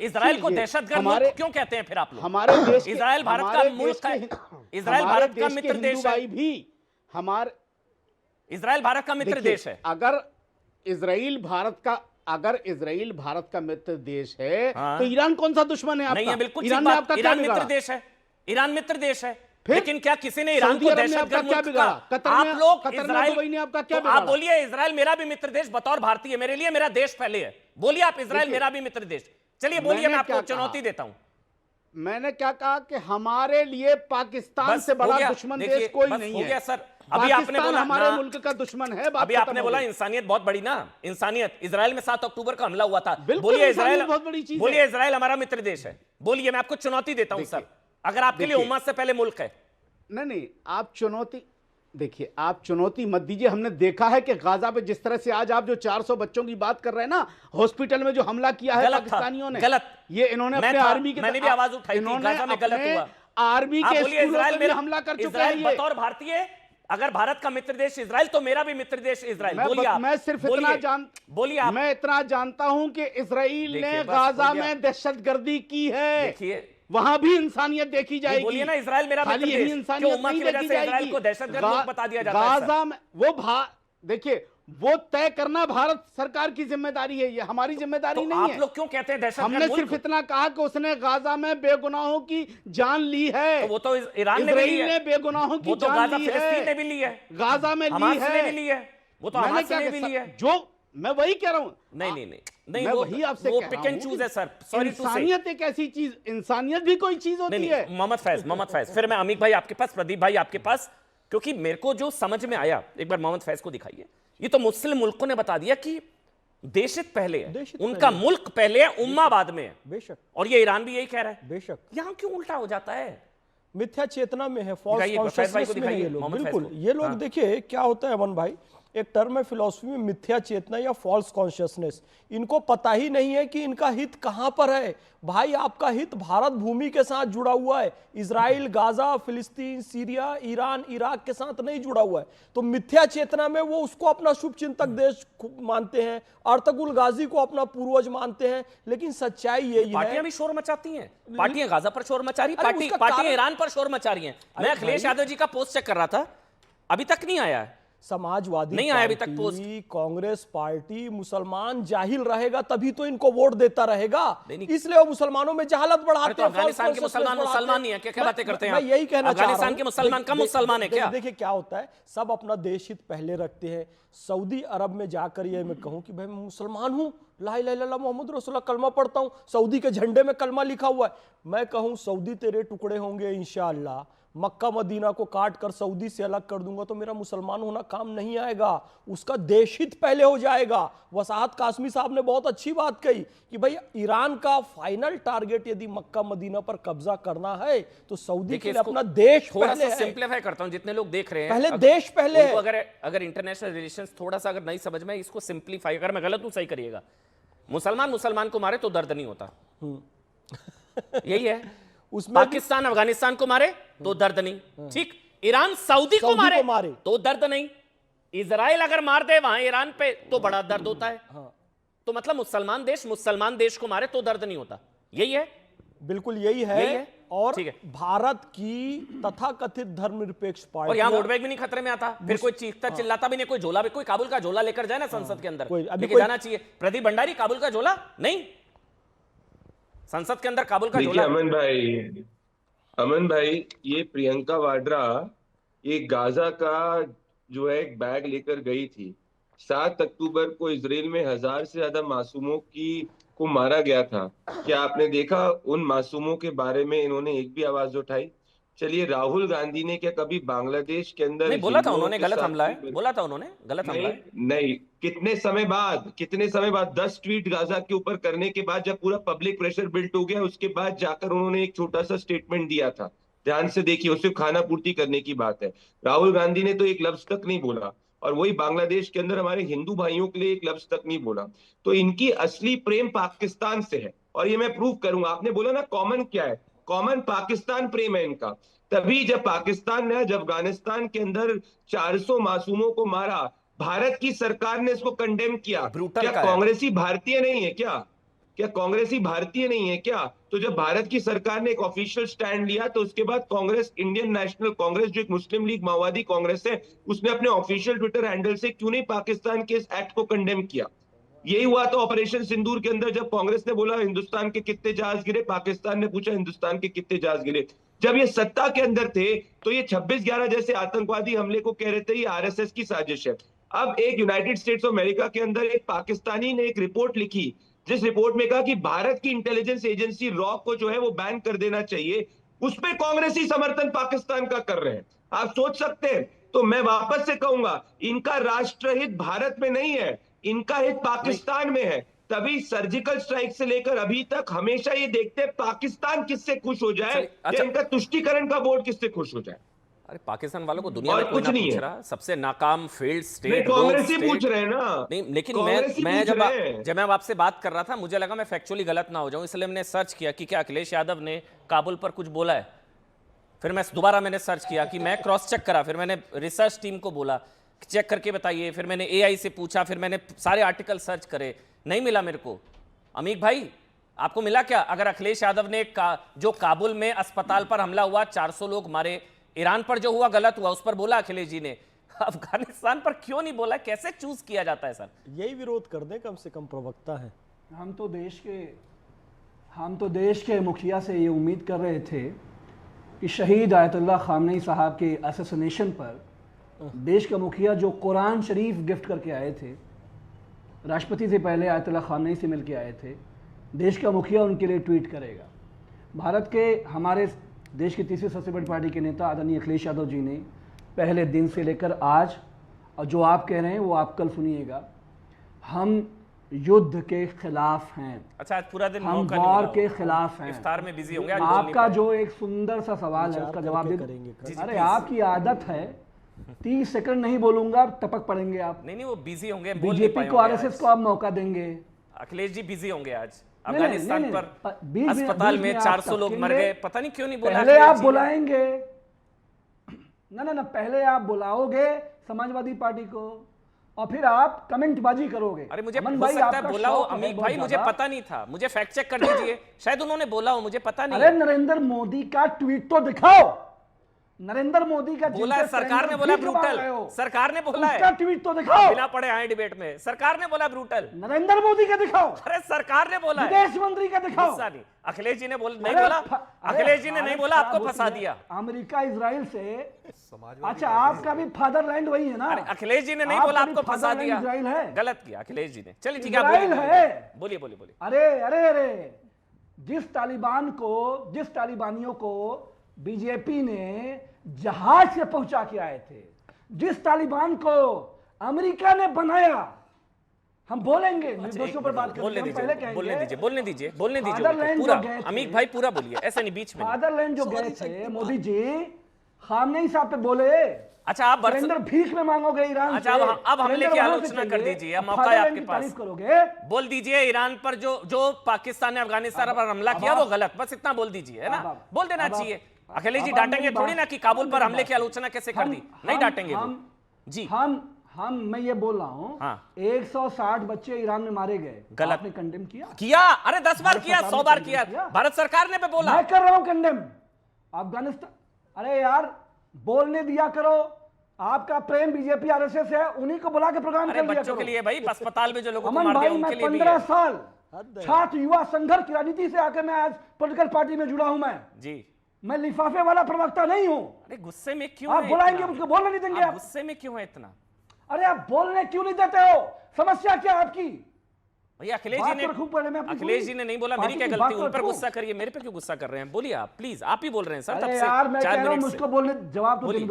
Israel को दहशतगर्द मुल्क क्यों कहते हैं फिर आप लोग? हमारे देश के, इजराइल भारत का मुल्क है, इजराइल भारत का मित्र देश है, भी हमारे इजराइल भारत का मित्र देश है। अगर इजराइल भारत का मित्र देश है, तो ईरान कौन सा दुश्मन है आपका? नहीं है, बिल्कुल ईरान ने आपका क्या ईरान मित्र बिगाड़ा? देश है, ईरान मित्र देश है। लेकिन क्या किसी ने ईरान को दहशतगर्द मुल्क बिगाड़ा? आप लोग इजराइल ने आपका क्या आप बोलिए इजराइल मेरा भी मित्र देश, बतौर भारतीय मेरे लिए मेरा देश पहले है। बोलिए आप इजराइल मेरा भी मित्र देश। चलिए बोलिए, मैं आपको चुनौती देता हूं। मैंने क्या कहा कि हमारे लिए पाकिस्तान से बड़ा दुश्मन देश कोई नहीं है सर। अभी आपने बोला हमारे मुल्क का दुश्मन है, अभी आपने बोला इंसानियत बहुत बड़ी ना, इंसानियत। इजराइल में 7 अक्टूबर का हमला हुआ था। बोलिए इजराइल बहुत बड़ी चीज है। बोलिए इजराइल हमारा मित्र देश है। बोलिए, मैं आपको चुनौती देता हूं सर, अगर आपके लिए उम्मा से पहले मुल्क है। नहीं, आप चुनौती देखिए, आप चुनौती मत दीजिए। हमने देखा है कि गाजा पे जिस तरह से आज आप जो 400 बच्चों की बात कर रहे हैं ना, हॉस्पिटल में जो हमला किया है पाकिस्तानियों ने, गलत। ये इन्होंने अपने आर्मी के, मैंने भी आवाज उठाई थी, गाजा में गलत हुआ। आर्मी के स्कूलों पे भी हमला कर चुका है। बतौर भारतीय, अगर भारत का मित्र देश इजराइल, तो मेरा भी मित्र देश इजराइल। मैं सिर्फ इतना जानता हूं कि इजराइल ने गाजा में दहशतगर्दी की है। देखिए, वहां भी इंसानियत देखी जाएगी। बोलिए ना इजराइल मेरा मित्र देश, इंसानियत नहीं देखी जाएगी। इजराइल को दहशतगर्द मुल्क बता दिया जाता है। गाजा में देखिए, वो तय करना भारत सरकार की जिम्मेदारी है, ये हमारी जिम्मेदारी नहीं है। आप लोग क्यों कहते हैं दहशतगर्द? हमने सिर्फ इतना कहा कि उसने गाजा में बेगुनाहों की जान ली है। तो वो तो ईरान ने बेगुनाहों की जान ली है, फिलिस्तीन ने भी ली है, गाजा में ली है, वो तो हमास ने भी ली है। जो मैं वही कह रहा हूं। नहीं, वो वही आपसे वो पिक एंड चूज है सर। सॉरी टू से, इंसानियत एक ऐसी चीज, इंसानियत भी कोई चीज होती है। मोहम्मद फैज, फिर मैं अमीक भाई आपके पास, प्रदीप भाई आपके पास, क्योंकि मेरे को जो समझ में आया, एक बार मोहम्मद फैज को दिखाइए। ये तो मुस्लिम मुल्कों ने बता दिया कि देशित पहले है, उनका मुल्क पहले है, उम्मा बाद में है। बेशक। और ये ईरान भी यही कह रहा है। बेशक। यहां क्यों उल्टा हो जाता है? मिथ्या चेतना में है, फॉल्स कॉन्शियसनेस में है ये लोग। बिल्कुल, ये लोग देखिए क्या होता है अमन भाई, एक टर्म है फिलॉसफी में, मिथ्या चेतना या फॉल्स कॉन्शियसनेस। इनको पता ही नहीं है कि इनका हित कहां पर है। भाई, आपका हित भारत भूमि के साथ जुड़ा हुआ है, इजराइल, गाजा, फिलिस्तीन, सीरिया, ईरान, इराक के साथ नहीं जुड़ा हुआ है। तो मिथ्या चेतना में वो उसको अपना शुभचिंतक देश मानते हैं, अर्तुगरुल गाजी को अपना पूर्वज मानते हैं। लेकिन सच्चाई यही है, पार्टियां भी शोर मचाती हैं, पार्टियां गाजा पर शोर मचा रही, पार्टियां ईरान पर शोर मचा रही हैं। मैं अखिलेश यादव जी का पोस्ट चेक कर रहा था, अभी तक नहीं आया है। समाजवादी नहीं आया अभी तक पोस्ट। कांग्रेस पार्टी, मुसलमान जाहिल रहेगा तभी तो इनको वोट देता रहेगा, इसलिए वो मुसलमानों में जहालत बढ़ाते हैं। अफगानिस्तान के मुसलमान नहीं है क्या? बातें करते हैं? मैं यही कहना चाह रहा हूं, अफगानिस्तान के मुसलमान कम मुसलमान है क्या? देखिए क्या होता है, सब अपना देश हित पहले रखते हैं। सऊदी अरब में जाकर ये मैं कहूं कि भाई मैं मुसलमान हूं, ला इलाहा इल्लल्लाह मोहम्मद रसूलुल्लाह कलमा पढ़ता हूं, सऊदी के झंडे में कलमा लिखा हुआ है, मैं कहूं सऊदी तेरे टुकड़े होंगे इंशाअल्लाह, मक्का मदीना को काट कर सऊदी से अलग कर दूंगा, तो मेरा मुसलमान होना काम नहीं आएगा, उसका देश हित पहले हो जाएगा। वसाहत कासमी साहब ने बहुत अच्छी बात कही कि भाई ईरान का फाइनल टारगेट यदि मक्का मदीना पर कब्जा करना है तो सऊदी के लिए अपना देश पहले है। सिंपलीफाई करता हूं, जितने लोग देख रहे हैं, पहले देश पहले है। अगर इंटरनेशनल रिलेशंस थोड़ा सा अगर नहीं समझ में, इसको सिंपलीफाई, अगर मैं गलत हूं सही करिएगा। मुसलमान को मारे तो दर्द नहीं होता, यही है। उसमें पाकिस्तान अफगानिस्तान को मारे तो दर्द नहीं, ठीक। ईरान सऊदी को मारे तो दर्द नहीं। इजराइल अगर मार दे वहां ईरान पे तो बड़ा दर्द होता है। तो मतलब मुसलमान देश को मारे तो दर्द नहीं होता, यही है। बिल्कुल यही है। और भारत की तथाकथित धर्मनिरपेक्ष पार्टी, और यहां वोट बैंक भी नहीं खतरे में आता, फिर कोई चीखता चिल्लाता भी नहीं, कोई झोला भी, कोई काबुल का झोला लेकर जाए ना संसद के अंदर, लेके जाना चाहिए। प्रदीप भंडारी काबुल का झोला नहीं, संसद के अंदर काबुल का झोला। अमन भाई, ये प्रियंका वाड्रा ये गाजा का जो है एक बैग लेकर गई थी। 7 अक्टूबर को इजराइल में 1000 से ज्यादा मासूमों को मारा गया था। क्या आपने देखा उन मासूमों के बारे में इन्होंने एक भी आवाज उठाई? चलिए, राहुल गांधी ने क्या कभी बांग्लादेश के अंदर नहीं बोला था उन्होंने गलत हमला है, बोला था उन्होंने गलत हमला है? नहीं, कितने समय बाद 10 ट्वीट गाजा के ऊपर करने के बाद, जब पूरा पब्लिक प्रेशर बिल्ट हो गया, उसके बाद जाकर उन्होंने एक छोटा सा स्टेटमेंट दिया था। ध्यान से देखिए, उससे खाना पूर्ति करने की बात है। राहुल गांधी ने तो एक लफ्ज तक नहीं बोला, और वही बांग्लादेश के अंदर हमारे हिंदू भाइयों के लिए एक लफ्ज तक नहीं बोला। तो इनकी असली प्रेम पाकिस्तान से है, और ये मैं प्रूव करूंगा। आपने बोला ना कॉमन क्या है, कॉमन पाकिस्तान प्रेम है इनका। तभी जब पाकिस्तान ने जब अफगानिस्तान के अंदर 400 मासूमों को मारा, भारत की सरकार ने इसको कंडेम किया। क्या कांग्रेसी भारतीय नहीं है क्या? क्या कांग्रेस ही भारतीय नहीं है क्या? तो जब भारत की सरकार ने एक ऑफिशियल स्टैंड लिया तो उसके बाद कांग्रेस, इंडियन नेशनल कांग्रेस, जो एक मुस्लिम लीग माओवादी कांग्रेस है, उसने अपने ऑफिशियल ट्विटर हैंडल से क्यों नहीं पाकिस्तान के इस एक्ट को कंडेम किया? यही हुआ तो ऑपरेशन सिंदूर के अंदर, जब कांग्रेस ने बोला हिंदुस्तान के कितने जहाज गिरे, पाकिस्तान ने पूछा हिंदुस्तान के कितने जहाज गिरे। जब ये सत्ता के अंदर थे तो ये 26/11 जैसे आतंकवादी हमले को कह रहे थे ये आरएसएस की साजिश है। अब एक यूनाइटेड स्टेट्स ऑफ अमेरिका के अंदर एक पाकिस्तानी ने एक रिपोर्ट लिखी, जिस रिपोर्ट में कहा कि भारत की इंटेलिजेंस एजेंसी रॉक को जो है वो बैन कर देना चाहिए। उस पे कांग्रेसी समर्थन पाकिस्तान का कर रहे हैं, आप सोच सकते हैं। तो मैं वापस से कहूंगा, इनका राष्ट्रहित भारत में नहीं है, इनका हित पाकिस्तान में है। तभी सर्जिकल स्ट्राइक से लेकर अभी तक हमेशा ये देखते हैं पाकिस्तान किससे खुश हो जाए, या इनका तुष्टीकरण का बोर्ड किससे खुश हो जाए। अरे पाकिस्तान वालों को दुनिया और में कोई कुछ ना नहीं पूछ है। रहा, सबसे नाकाम फेल्ड स्टेट कांग्रेस ही पूछ रहे हैं ना। नहीं, लेकिन कांग्रेस ही मैं पूछ रहे हैं। जब मैं आपसे बात कर रहा था मुझे लगा मैं फैक्चुअली गलत ना हो जाऊं, इसलिए मैंने सर्च किया कि क्या अखिलेश यादव ने काबुल पर कुछ बोला है। फिर मैं दोबारा मैंने सर्च किया कि मैं क्रॉस चेक करा, फिर मैंने रिसर्च टीम को बोला चेक करके बताइए, फिर मैंने एआई से पूछा, फिर मैंने सारे आर्टिकल सर्च करे, नहीं मिला मेरे को। अमीक भाई आपको मिला क्या? अगर अखिलेश यादव ने जो काबुल में अस्पताल पर हमला हुआ, 400 लोग मारे, ईरान पर जो हुआ गलत हुआ, उस पर बोला अखिलेश जी ने, अफगानिस्तान पर क्यों नहीं बोला? कैसे चूज किया जाता है सर? यही विरोध कर दे, कम से कम प्रवक्ता है। हम तो देश के मुखिया से ये उम्मीद कर रहे थे कि शहीद आयतुल्लाह खामनेई साहब के असैसिनेशन पर देश का मुखिया जो कुरान शरीफ गिफ्ट करके आए थे, राष्ट्रपति से पहले आयतुल्लाह खामनेई से मिलके आए थे, देश का मुखिया उनके लिए ट्वीट करेगा। भारत के हमारे देश की तीसरी सबसे बड़ी पार्टी के नेता आदरणीय अखिलेश यादव जी ने पहले दिन से लेकर आज, और जो आप कह रहे हैं वो आप कल सुनिएगा, हम युद्ध के खिलाफ हैं। अच्छा, आज पूरा दिन हम मौका नहीं वॉर मिला के होगा। खिलाफ हैं। इफ्तार में बिजी होंगे आज, बोल नहीं आपका पाए। जो एक सुंदर सा सवाल है उसका जवाब दे करेंगे। अरे आपकी आदत है 30 सेकंड नहीं बोलूंगा, टपक पड़ेंगे आप। नहीं वो बिजी होंगे, बोल नहीं बीजेपी पाए को होंगे आरएसएस आज। को आप मौका देंगे। अखिलेश जी बिजी होंगे आज। नहीं, अफगानिस्तान नहीं, पर बीच में- अस्पताल बीच में में आप 400 लोग मर टपकेंगे। गए, पता नहीं क्यों नहीं बोला पहले अखिलेश आप जी ने। बुलाएंगे ना, पहले आप बुलाओगे समाजवादी पार्टी को और फिर आप कमेंटबाजी करोगे। अरे मुझे अमन हो भाई, सकता है आपका बोला हो, शौक है अमीक बहुत भाई मुझे ज्यादा। पता नहीं था, मुझे फैक्ट चेक कर दीजिए, शायद उन्होंने बोला हो, मुझे पता नहीं अरे है। नरेंद्र मोदी का ट्वीट तो दिखाओ। नरेंद्र मोदी का बोला है, सरकार ने बोला ब्रूटल, सरकार ने बोला उसका है, ट्वीट तो दिखाओ। बिना पढ़े आए डिबेट में, सरकार ने बोला ब्रूटल। नरेंद्र मोदी का दिखाओ, अरे सरकार ने बोला है, विदेश मंत्री का दिखाओ। गुस्सा नहीं। अखिलेश जी ने नहीं अरे बोला, अरे अखिलेश जी ने नहीं भारत बोला, आपको खराब फंसा होती है। दिया। अमेरिका इजराइल से, अच्छा आपका भी फादरलैंड वही है ना। अरे अखिलेश जी ने नहीं आपका बोला, भी आपको फंसा fatherland दिया। इजराइल है। गलत किया अखिलेश जी ने। चलिए ठीक है, इजराइल है। बोलिए बोलिए बोलिए। अरे जिस तालिबानियों को बीजेपी ने जहाज से पहुंचा के आए थे, जिस तालिबान को अमेरिका ने बनाया, हम बोलेंगे निर्दोषों पर बात बोलने करेंगे, हम दीजिए, पहले कहेंगे बोलने दीजिए फादरलैंड पूरा। जो गए थे- अमीक भाई पूरा बोलिए, ऐसे नहीं बीच में नहीं। फादरलैंड जो गए थे मोदी जी, खामनेई साहब पे बोले अच्छा आप सिलेंडर भीख में मांगोगे ईरान अच्छा, से, अब हमले सिलेंडर की वहां से आलोचना कर चाहिए, दीजिए, अब मौका है फादरलैंड आपके की पास। तारीफ करोगे। बोल दीजिए ईरान पर जो पाकिस्तान ने अफगानिस्तान पर हमला किया वो गलत, बस इतना बोल दीजिए, है ना? बोल देना चाहिए। अखिलेश जी डांटेंगे थोड़ी ना कि काबुल पर हमले की आलोचना कैसे कर दी, नहीं डांटेंगे वो। जी मैं ये बोल रहा हूँ, हाँ। 160 बच्चे ईरान में मारे गए, गलत। आपने कंडेम किया। अरे 10 बार किया, 100 बार किया, भारत सरकार ने भी बोला। मैं कर रहा हूं कंडेम। अफगानिस्तान, अरे यार बोलने दिया करो। आपका प्रेम बीजेपी आरएसएस है, उन्हीं को बुला के प्रोग्राम अरे कर दिया बच्चों के करो। लिए भाई, अस्पताल में जो लोगों को अमन मार भाई, दिया मैं उनके लिए भी 15 है। साल छात्र युवा संघर्ष की राजनीति से आकर मैं आज पॉलिटिकल पार्टी में जुड़ा हूं। मैं लिफाफे वाला प्रवक्ता नहीं हूं। अरे गुस्से में क्यों आप है बुलाएंगे, इतना? उसको बोलने नहीं देंगे आप आप। गुस्से में क्यों है इतना? अरे आप बोलने क्यों नहीं देते हो? समस्या क्या है आपकी? भैया अखिलेश बात जी ने तो रखूं पहले मैं अपनी अखिलेश पूरी जी ने नहीं बोला, पार्टी मेरी क्या की गलती? बात तो उन पर रखूं। गुस्सा करिए, मेरे पे क्यों गुस्सा कर रहे हैं? बोलिए आप प्लीज, आप ही बोल रहे हैं सर, तब अरे से यार मैं 4 कह रहा हूं मिनट से। मुझको बोलने जवाब तो बोलिए। तुम दो।